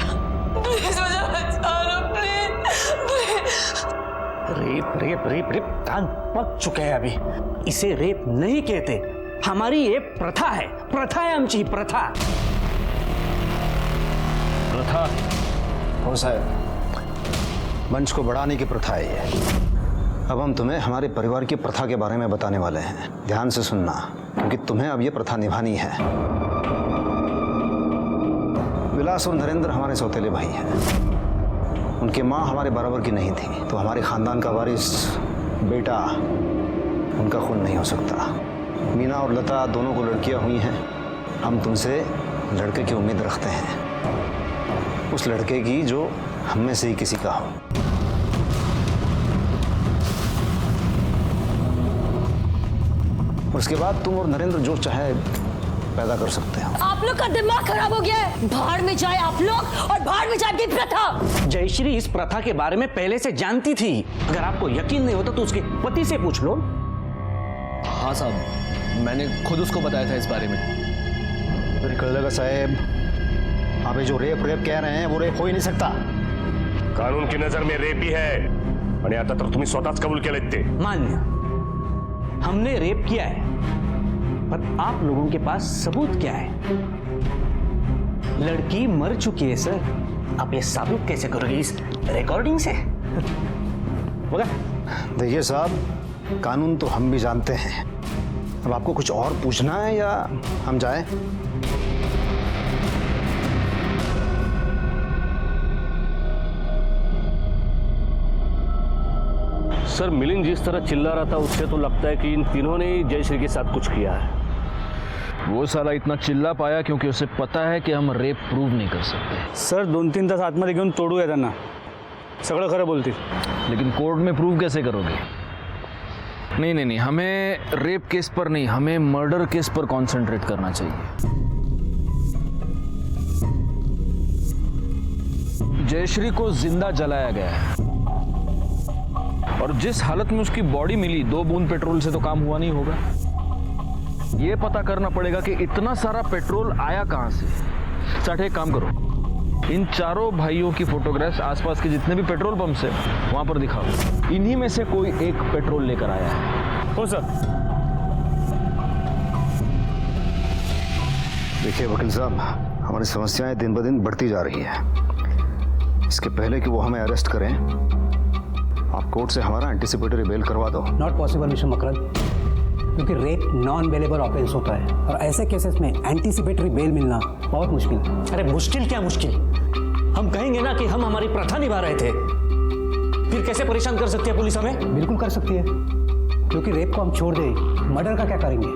S7: प्लीज मुझे बचा लो, please.
S13: Rape rape rape rape कान पक चुके हैं अभी। इसे रेप नहीं कहते, हमारी ये प्रथा है। प्रथा है आमची प्रथा।
S1: प्रथा?
S14: हो साहब, मंच को बढ़ाने की प्रथा है ये। अब हम तुम्हें हमारे परिवार की प्रथा के बारे में बताने वाले हैं। ध्यान से सुनना, क्योंकि तुम्हें अब ये प्रथा निभानी है। विलास और नरेंद्र हमारे सौतेले भाई हैं। उनकी माँ हमारे बराबर की नहीं थी, तो हमारे खानदान का वारिस बेटा उनका खून नहीं हो सकता। मीना और लता दोनों को लड़कियां हुई हैं। हम तुमसे लड़के की उम्मीद रखते हैं, उस लड़के की जो हम में से ही किसी का हो। उसके बाद तुम और नरेंद्र जो चाहे पैदा कर सकते हो।
S7: आप लोग का दिमाग खराब हो गया है। बाहर में जाए आप लोग और बाहर में जाए आपकी प्रथा।
S13: जयश्री इस प्रथा के बारे में पहले से जानती थी। अगर आपको यकीन नहीं होता तो उसके पति से पूछ लो।
S3: हाँ साहब, मैंने खुद उसको बताया था इस बारे में।
S14: कळलं का साहेब, आप ये जो रेप कह रहे हैं वो रेप हो ही नहीं सकता।
S10: कानून की नजर में रेप ही है आणि आता तर तुम्ही स्वतःच कबूल केलेत ते।
S13: मान्य, हमने रेप किया है, पर आप लोगों के पास सबूत क्या है? लड़की मर चुकी है सर। आप ये साबित कैसे करोगे इस रिकॉर्डिंग से?
S14: देखिए साहब, कानून तो हम भी जानते हैं। अब आपको कुछ और पूछना है या हम जाएं?
S10: सर, मिलिंद जिस तरह चिल्ला रहा था उससे तो लगता है कि इन तीनों ने ही जयश्री के साथ कुछ किया है।
S1: वो साला इतना चिल्ला पाया क्योंकि उसे पता है कि हम रेप प्रूव नहीं कर सकते।
S9: सर 2-3 तास आतमध्ये घेऊन तोडूया त्यांना, सगळं खरं बोलतील।
S1: लेकिन कोर्ट में प्रूव कैसे करोगे? नहीं, हमें रेप केस पर नहीं, हमें मर्डर केस पर कंसंट्रेट करना चाहिए। जयश्री को जिंदा जलाया गया है और जिस हालत में उसकी बॉडी मिली, 2 बूंद पेट्रोल से तो काम हुआ नहीं होगा। यह पता करना पड़ेगा कि इतना सारा पेट्रोल आया कहां से। साठ, एक काम करो, इन चारों भाइयों की फोटोग्राफ्स आसपास के जितने भी पेट्रोल पंप है वहां पर दिखाओ। इन्हीं में से कोई एक पेट्रोल लेकर आया है।
S9: हो सर।
S14: देखिए वकील साहब, हमारी समस्याएं दिन ब दिन बढ़ती जा रही है। इसके पहले कि वो हमें अरेस्ट करें, आप कोर्ट से हमारा एंटीसिपेटरी बेल करवा दो।
S11: नॉट पॉसिबल मिस्टर मकरंद, क्योंकि रेप नॉन बेलेबल ऑफेंस होता है और ऐसे केसेस में एंटीसिपेटरी बेल मिलना बहुत मुश्किल है।
S13: अरे मुश्किल क्या मुश्किल, हम कहेंगे ना कि हम हमारी प्रथा निभा रहे थे, फिर कैसे परेशान कर सकती है पुलिस हमें?
S11: बिल्कुल कर सकती है, क्योंकि रेप को हम छोड़ दें, मर्डर का क्या करेंगे?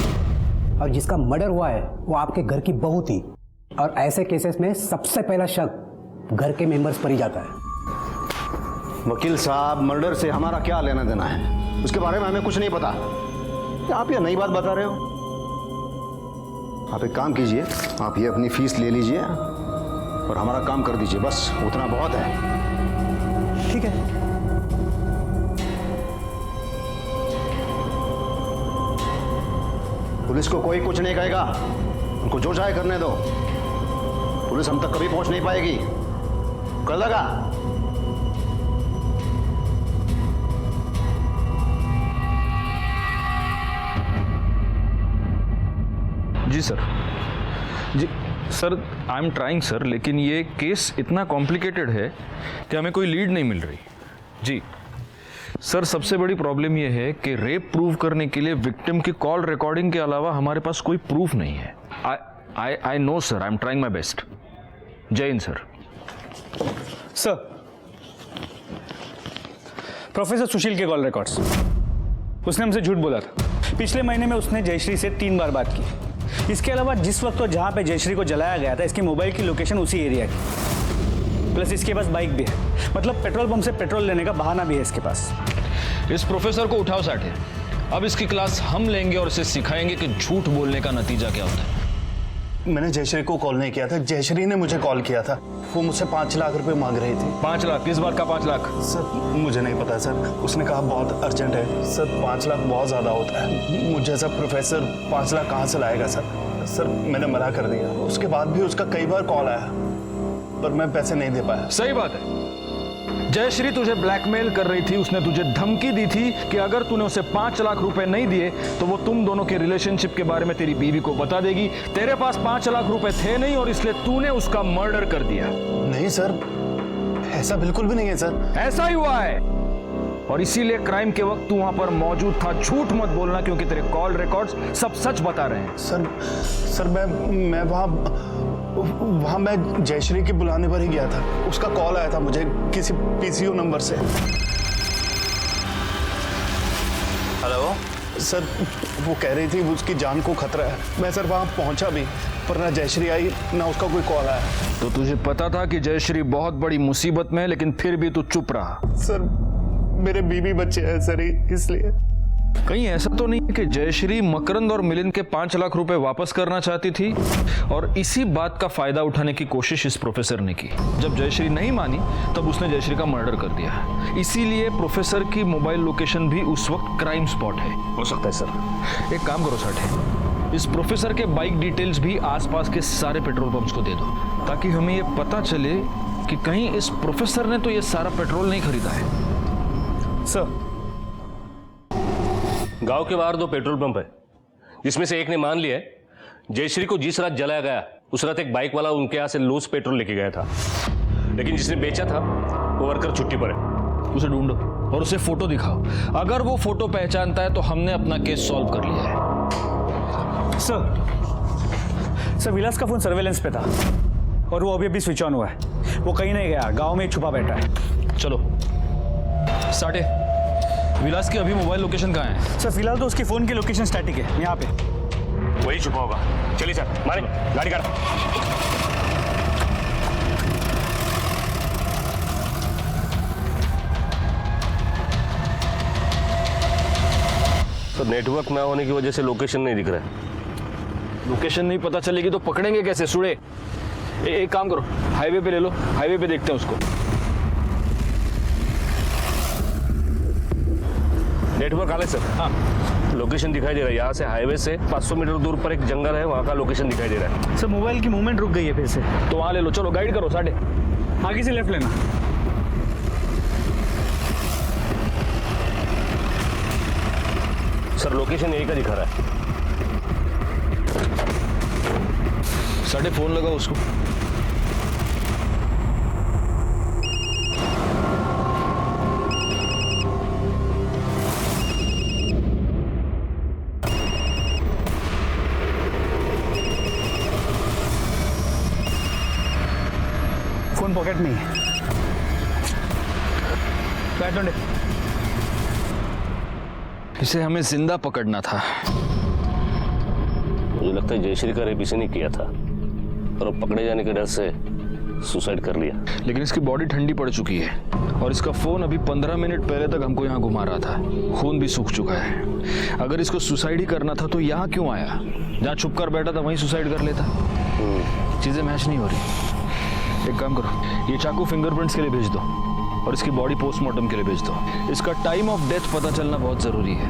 S11: और जिसका मर्डर हुआ है वो आपके घर की बहू थी, और ऐसे केसेस में सबसे पहला शक घर के मेंबर्स पर ही जाता है।
S14: वकील साहब, मर्डर से हमारा क्या लेना देना है? उसके बारे में हमें कुछ नहीं पता। आप ये नई बात बता रहे हो? आप एक काम कीजिए, आप ये अपनी फीस ले लीजिए और हमारा काम कर दीजिए, बस उतना बहुत है।
S11: ठीक है।
S14: पुलिस को कोई कुछ नहीं कहेगा, उनको जो चाहे करने दो। पुलिस हम तक कभी पहुंच नहीं पाएगी। कर लगा।
S1: जी सर, जी sir, I am trying sir, लेकिन ये केस इतना कॉम्प्लिकेटेड है कि हमें कोई लीड नहीं मिल रही। जी सर, सबसे बड़ी प्रॉब्लम ये है कि रेप प्रूव करने के लिए विक्टिम की कॉल रिकॉर्डिंग के अलावा हमारे पास कोई प्रूफ नहीं है। I know sir, I am trying my best. जय हिंद सर।
S9: सर, प्रोफेसर सुशील के कॉल रिकॉर्ड्स, उसने हमसे झूठ बोला था। पिछले महीने में उसने जयश्री से 3 बार बात की। इसके अलावा जिस वक्त और जहां पे जयश्री को जलाया गया था, इसकी मोबाइल की लोकेशन उसी एरिया की। प्लस इसके पास बाइक भी है, मतलब पेट्रोल पंप से पेट्रोल लेने का बहाना भी है इसके पास।
S1: इस प्रोफेसर को उठाओ साठे। अब इसकी क्लास हम लेंगे और इसे सिखाएंगे कि झूठ बोलने का नतीजा क्या होता है।
S6: मैंने जयश्री को कॉल नहीं किया था, जयश्री ने मुझे कॉल किया था। वो मुझसे 5 लाख रुपए मांग रही थी।
S1: 5 लाख? किस बात का 5 लाख?
S6: सर मुझे नहीं पता सर, उसने कहा बहुत अर्जेंट है। सर 5 लाख बहुत ज़्यादा होता है, मुझे जैसा प्रोफेसर 5 लाख कहाँ से लाएगा सर? सर मैंने मना कर दिया। उसके बाद भी उसका कई बार कॉल आया, पर मैं पैसे नहीं दे पाया।
S1: सही बात है, जयश्री तुझे ब्लैकमेल कर रही थी। उसने तुझे धमकी दी थी कि अगर तूने उसे 5 लाख रुपए नहीं दिए तो वो तुम दोनों के रिलेशनशिप के बारे में तेरी बीवी को बता देगी। तेरे पास 5 लाख रुपए थे नहीं और इसलिए तूने उसका मर्डर कर दिया।
S6: नहीं सर, ऐसा बिल्कुल भी नहीं है सर।
S1: ऐसा ही हुआ है, और इसीलिए क्राइम के वक्त तू वहां पर मौजूद था। झूठ मत बोलना, क्योंकि तेरे कॉल रिकॉर्ड्स सब सच बता रहे हैं।
S6: सर मैं वहाँ मैं जयश्री के बुलाने पर ही गया था। उसका कॉल आया था मुझे किसी पीसीओ नंबर से। हेलो सर, वो कह रही थी उसकी जान को खतरा है। मैं सर वहाँ पहुँचा भी, पर ना जयश्री आई ना उसका कोई कॉल आया।
S1: तो तुझे पता था कि जयश्री बहुत बड़ी मुसीबत में है, लेकिन फिर भी तू चुप रहा।
S6: सर मेरे बीवी बच्चे हैं सर, इसलिए।
S1: कहीं ऐसा तो नहीं कि जयश्री मकरंद और मिलिंद के 5 लाख रुपए वापस करना चाहती थी और इसी बात का फायदा उठाने की कोशिश इस प्रोफेसर ने की? जब जयश्री नहीं मानी तब उसने जयश्री का मर्डर कर दिया। इसीलिए प्रोफेसर की मोबाइल लोकेशन भी उस वक्त क्राइम स्पॉट है।
S10: हो सकता है सर।
S1: एक काम करो साठे, इस प्रोफेसर के बाइक डिटेल्स भी आसपास के सारे पेट्रोल पंप्स को दे दो, ताकि हमें ये पता चले कि कहीं इस प्रोफेसर ने तो ये सारा पेट्रोल नहीं खरीदा है।
S9: सर,
S10: गांव के बाहर 2 पेट्रोल पंप है, जिसमें से एक ने मान लिया है जयश्री को जिस रात जलाया गया उस रात एक बाइक वाला उनके यहाँ से लूज पेट्रोल लेके गया था, लेकिन जिसने बेचा था वो वर्कर छुट्टी पर है।
S1: उसे ढूंढो और उसे फोटो दिखाओ। अगर वो फोटो पहचानता है तो हमने अपना केस सॉल्व कर लिया है।
S9: सर विलास का फोन सर्वेलेंस पे था और वो अभी स्विच ऑन हुआ है। वो कहीं नहीं गया, गांव में छुपा बैठा है।
S1: चलो साठे, विलास की अभी मोबाइल लोकेशन कहाँ है?
S9: सर फिलहाल तो उसकी फोन की लोकेशन स्टैटिक है, यहाँ पे।
S10: वही छुपा होगा। चलिए सर, मारे गाड़ी का। तो नेटवर्क ना होने की वजह से लोकेशन नहीं दिख रहा है।
S1: लोकेशन नहीं पता चलेगी तो पकड़ेंगे कैसे सुड़े? एक काम करो, हाईवे पे ले लो, हाईवे पे देखते हैं उसको।
S10: नेटवर्क आ रहा है सर।
S1: हाँ,
S10: लोकेशन दिखाई दे रहा है। यहाँ से हाईवे से 500 मीटर दूर पर एक जंगल है, वहाँ का लोकेशन दिखाई दे रहा है।
S9: सर मोबाइल की मूवमेंट रुक गई है फिर से।
S1: तो वहाँ ले लो। चलो गाइड करो साठे।
S9: आगे से लेफ्ट लेना।
S10: सर लोकेशन यही का दिखा रहा है।
S1: साठे फोन लगाओ उसको।
S9: फोन पॉकेट में है। बैठ।
S1: इसे हमें जिंदा पकड़ना था।
S10: मुझे लगता है जयश्री का रेप इसी ने किया था और पकड़े जाने के डर से सुसाइड कर लिया।
S1: लेकिन इसकी बॉडी ठंडी पड़ चुकी है और इसका फोन अभी 15 मिनट पहले तक हमको यहाँ घुमा रहा था। खून भी सूख चुका है। अगर इसको सुसाइड ही करना था तो यहाँ क्यों आया? जहाँ छुप कर बैठा था वहीं सुसाइड कर लेता। चीजें मैच नहीं हो रही। एक काम करो, ये चाकू फिंगरप्रिंट्स के लिए भेज दो और इसकी बॉडी पोस्टमार्टम के लिए भेज दो। इसका टाइम ऑफ डेथ पता चलना बहुत जरूरी है।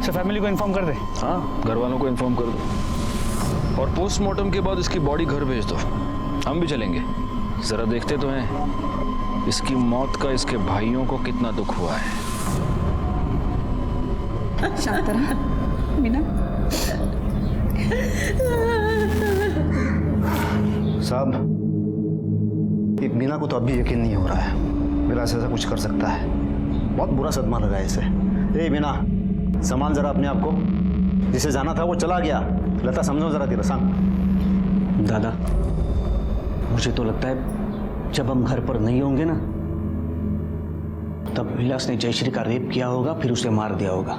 S9: सर फैमिली को इन्फॉर्म कर दे।
S1: हाँ, घर वालों को इन्फॉर्म कर दो और पोस्टमार्टम के बाद इसकी बॉडी घर भेज दो। हम भी चलेंगे, जरा देखते तो हैं इसकी मौत का इसके भाइयों को कितना दुख हुआ है।
S4: शांत रहा मीना।
S14: साहब, ये मीना को तो अब भी यकीन नहीं हो रहा है विलास ऐसा कुछ कर सकता है। बहुत बुरा सदमा लगा है इसे। ए मीना, संभाल जरा अपने आप को। जिसे जाना था वो चला गया। लता समझो जरा तेरा सांग।
S13: दादा, मुझे तो लगता है जब हम घर पर नहीं होंगे ना, तब विलास ने जयश्री का रेप किया होगा, फिर उसे मार दिया होगा।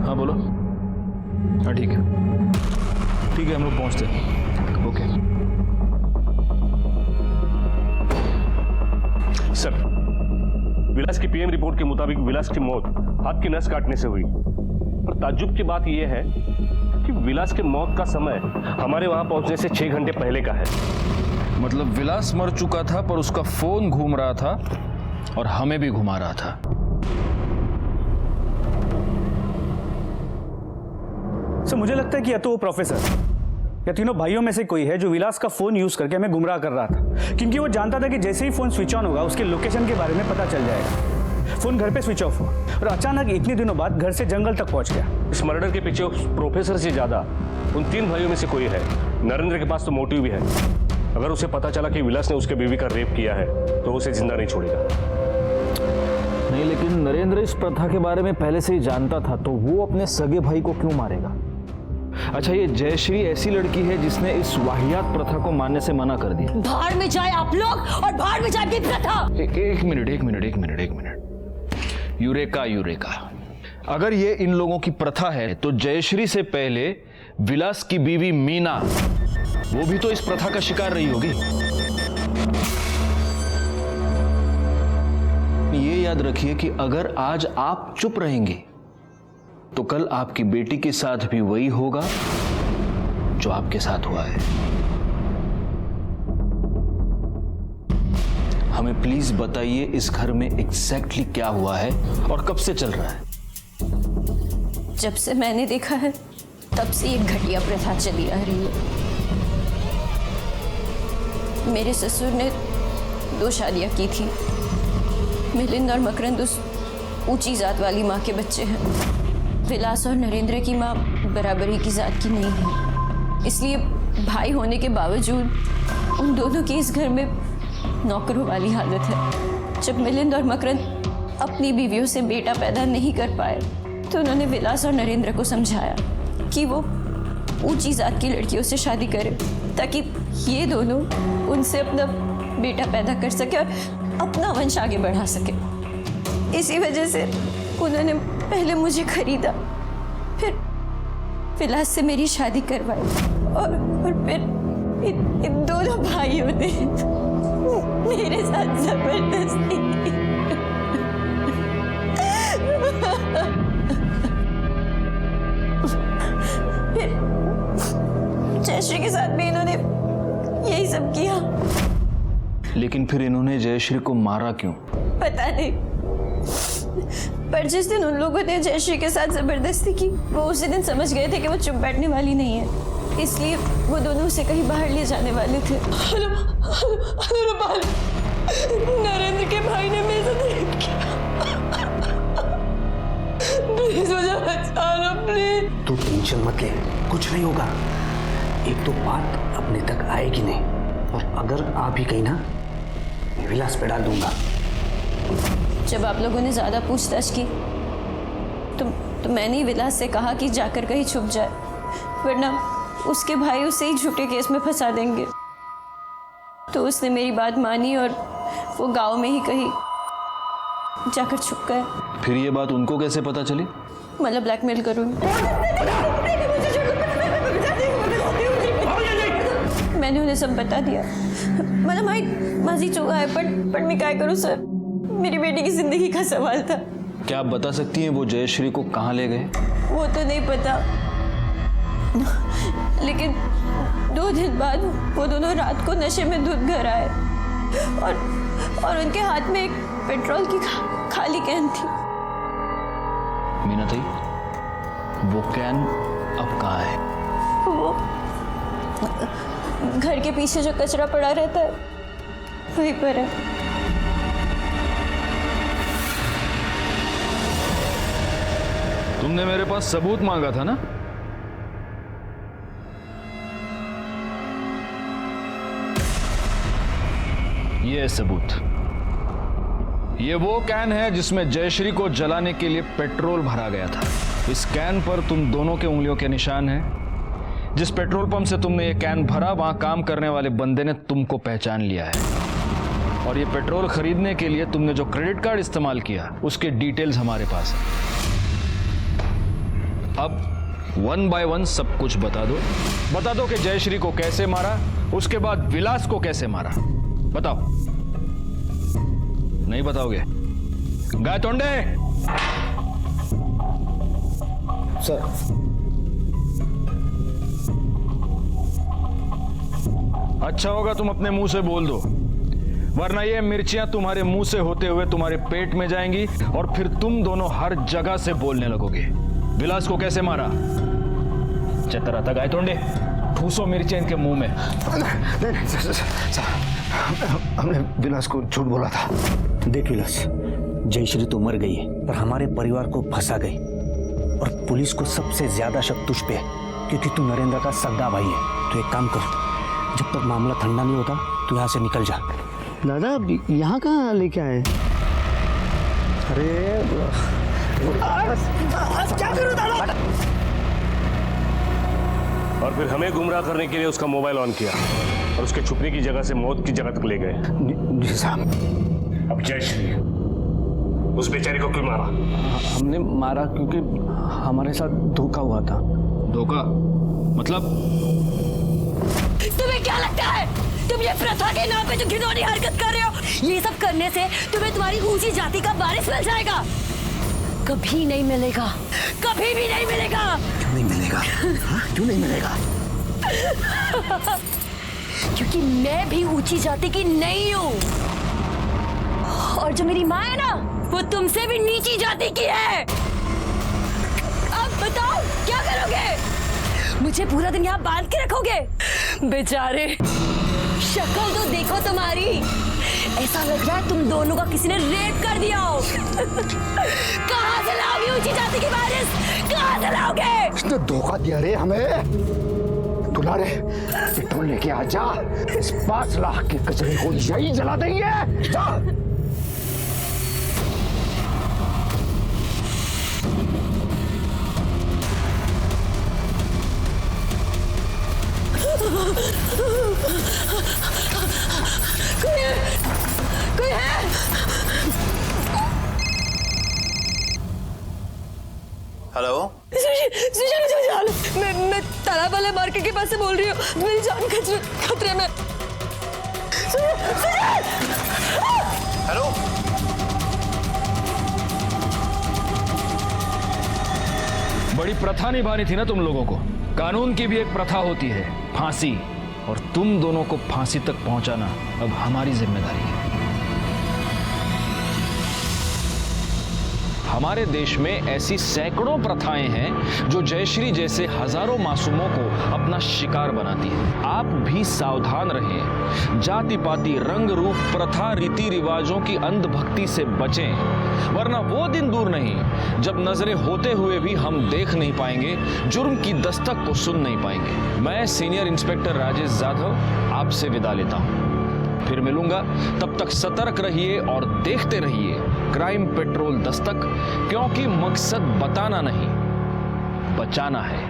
S1: हाँ बोलो। हाँ ठीक है, ठीक है, हम लोग पहुंचते हैं। ओके
S10: सर, विलास की पीएम रिपोर्ट के मुताबिक विलास की मौत हाथ की नस काटने से हुई। और ताज्जुब की बात यह है कि विलास के मौत का समय हमारे वहां पहुंचने से 6 घंटे पहले का है।
S1: मतलब विलास मर चुका था पर उसका फोन घूम रहा था और हमें भी घुमा रहा था।
S9: सर मुझे लगता है कि या तो वो प्रोफेसर या तीनों भाइयों में से कोई है जो विलास का फोन यूज करके हमें गुमराह कर रहा था, क्योंकि वो जानता था कि जैसे ही फोन स्विच ऑन होगा उसके लोकेशन के बारे में पता चल जाएगा। फोन घर पे स्विच ऑफ हुआ और अचानक इतने दिनों बाद घर से जंगल तक पहुंच गया।
S10: इस मर्डर के पीछे उस प्रोफेसर से ज्यादा उन 3 भाइयों में से कोई है। नरेंद्र के पास तो मोटिव भी है। अगर उसे पता चला कि विलास ने उसके बीवी का रेप किया है तो उसे जिंदा नहीं छोड़ेगा।
S1: नहीं, लेकिन नरेंद्र इस प्रथा के बारे में पहले से ही जानता था, तो वो अपने सगे भाई को क्यों मारेगा? अच्छा, ये जयश्री ऐसी लड़की है जिसने इस वाहियात प्रथा को मानने से मना कर दिया।
S7: बाहर में जाए आप लोग और बाहर में जाए आपकी प्रथा।
S1: एक मिनट। यूरेका यूरेका, अगर ये इन लोगों की प्रथा है तो जयश्री से पहले विलास की बीवी मीना, वो भी तो इस प्रथा का शिकार रही होगी। ये याद रखिए कि अगर आज आप चुप रहेंगे तो कल आपकी बेटी के साथ भी वही होगा जो आपके साथ हुआ है। हमें प्लीज बताइए इस घर में एग्जैक्टली क्या हुआ है और कब से चल रहा है?
S5: जब से मैंने देखा है तब से ये घटिया प्रथा चली आ रही है। मेरे ससुर ने 2 शादियां की थी। मिलिंद और मकरंद उस ऊंची जात वाली माँ के बच्चे हैं। विलास और नरेंद्र की माँ बराबरी की जात की नहीं है, इसलिए भाई होने के बावजूद उन दोनों की इस घर में नौकरों वाली हालत है। जब मिलिंद और मकरंद अपनी बीवियों से बेटा पैदा नहीं कर पाए तो उन्होंने विलास और नरेंद्र को समझाया कि वो ऊंची जात की लड़कियों से शादी करें ताकि ये दोनों उनसे अपना बेटा पैदा कर सके और अपना वंश आगे बढ़ा सके। इसी वजह से उन्होंने पहले मुझे खरीदा, फिर विलास से मेरी शादी करवाई और फिर इन दोनों भाइयों ने मेरे साथ जबरदस्ती फिर जयश्री के साथ भी इन्होंने यही सब किया।
S1: लेकिन फिर इन्होंने जयश्री को मारा क्यों?
S5: पता नहीं, पर जिस दिन उन लोगों ने जयश्री के साथ जबरदस्ती की वो उसी दिन समझ गए थे कि वो चुप बैठने वाली नहीं है, इसलिए वो दोनों उसे कहीं बाहर ले जाने वाले थे। नरेंद्र के भाई ने मेरे साथ रेप किया। प्लीज मुझे बचा लो, प्लीज।
S11: तू टेंशन मत ले, कुछ नहीं होगा। एक तो बात अपने तक आएगी नहीं, और अगर आ भी गई ना, विलास पे डाल दूंगा।
S5: जब आप लोगों ने ज्यादा पूछताछ की तो मैंने ही विलास से कहा कि जाकर कहीं छुप जाए, वरना उसके भाई उसे ही झूठे केस में फंसा देंगे। तो उसने मेरी बात मानी और वो गांव में ही कहीं जाकर छुप गया।
S1: फिर ये बात उनको कैसे पता चली?
S5: मतलब ब्लैकमेल करूंगी। मैंने उन्हें सब बता दिया। मतलब भाई माजी चुका है, पर मैं क्या करूं सर, मेरी बेटी की जिंदगी का सवाल था।
S1: क्या आप बता सकती हैं वो जयश्री को कहाँ ले गए?
S5: वो तो नहीं पता, लेकिन 2 दिन बाद वो दोनों रात को नशे में धुत घर आए और उनके हाथ में एक पेट्रोल की
S7: खाली कैन थी।
S1: मीनाताई, वो कैन अब कहाँ है?
S7: वो घर के पीछे जो कचरा पड़ा रहता है वहीं पर है।
S1: तुमने मेरे पास सबूत मांगा था ना? ये है सबूत। ये वो कैन है जिसमें जयश्री को जलाने के लिए पेट्रोल भरा गया था। इस कैन पर तुम दोनों के उंगलियों के निशान हैं। जिस पेट्रोल पंप से तुमने ये कैन भरा, वहां काम करने वाले बंदे ने तुमको पहचान लिया है। और ये पेट्रोल खरीदने के लिए तुमने जो क्रेडिट कार्ड इस्तेमाल किया, उसके डिटेल्स हमारे पास है। अब 1 बाय 1 सब कुछ बता दो कि जयश्री को कैसे मारा, उसके बाद विलास को कैसे मारा। बताओ। नहीं बताओगे? गायतोंडे!
S14: सर,
S1: अच्छा होगा तुम अपने मुंह से बोल दो, वरना ये मिर्चियां तुम्हारे मुंह से होते हुए तुम्हारे पेट में जाएंगी और फिर तुम दोनों हर जगह से बोलने लगोगे। विलास को कैसे मारा? चतर आता गायतोंडे, ठूसो मिर्चियां इनके मुंह में।
S14: नहीं, सर, हमने विलास को झूठ बोला था।
S11: देख विलास, जयश्री तो मर गई है, पर हमारे परिवार को फंसा गई और पुलिस को सबसे ज्यादा शक तुझ पे है, क्योंकि तू नरेंद्र का सगा भाई है। तो एक काम कर, जब तक मामला ठंडा नहीं होता तू यहाँ से निकल जा।
S14: दादा, यहाँ कहाँ लेके आए? अरे क्या करूं दादा?
S10: और फिर हमें गुमराह करने के लिए उसका मोबाइल ऑन किया और उसके छुपने की जगह से मौत की जगह तक ले गए।
S14: जी साहब।
S10: अब जयश्री, उस बेचारी को क्यों मारा?
S3: हमने मारा क्योंकि हमारे साथ धोखा हुआ था।
S1: धोखा? मतलब?
S7: तुम्हें क्या लगता है तुम ये प्रथा के नाम पे जो घिनौनी हरकत कर रहे हो, ये सब करने से तुम्हें तुम्हारी ऊंची जाति का वारिस मिल जाएगा? कभी नहीं मिलेगा, कभी भी नहीं मिलेगा।
S14: क्यों नहीं मिलेगा? क्यों नहीं मिलेगा?
S7: क्योंकि मैं भी ऊंची जाति की नहीं हूँ, और जो मेरी माँ है ना, वो तुमसे भी नीची जाति की है। अब बताओ क्या करोगे? मुझे पूरा दिन यहाँ बांध के रखोगे? बेचारे, शक्ल तो देखो तुम्हारी, ऐसा लग रहा है तुम दोनों का किसी ने रेप कर दिया हो। कहाँ से लाओगे ऊंची जाति की वारिस? कहाँ से लाओगे?
S14: इसने धोखा दिया रे हमें। दुलारे, पेट्रोल लेके आ जा, इस 5 लाख के कचरे को यही जला देंगे। जा।
S7: कोई है?
S6: हेलो,
S7: मैं तालाब वाले मार्केट के पास से बोल रही हूँ। मेरी जान खतरे में।
S6: हेलो।
S1: बड़ी प्रथा निभानी थी ना तुम लोगों को। कानून की भी एक प्रथा होती है, फांसी, और तुम दोनों को फांसी तक पहुंचाना अब हमारी जिम्मेदारी है। हमारे देश में ऐसी सैकड़ों प्रथाएं हैं जो जयश्री जैसे हजारों मासूमों को अपना शिकार बनाती है। आप भी सावधान रहें। जाति पाति, रंग रूप, प्रथा, रीति रिवाजों की अंधभक्ति से बचें, वरना वो दिन दूर नहीं जब नजरें होते हुए भी हम देख नहीं पाएंगे, जुर्म की दस्तक को सुन नहीं पाएंगे। मैं सीनियर इंस्पेक्टर राजेश जाधव आपसे विदा लेता हूं। फिर मिलूंगा, तब तक सतर्क रहिए और देखते रहिए क्राइम पेट्रोल दस्तक, क्योंकि मकसद बताना नहीं, बचाना है।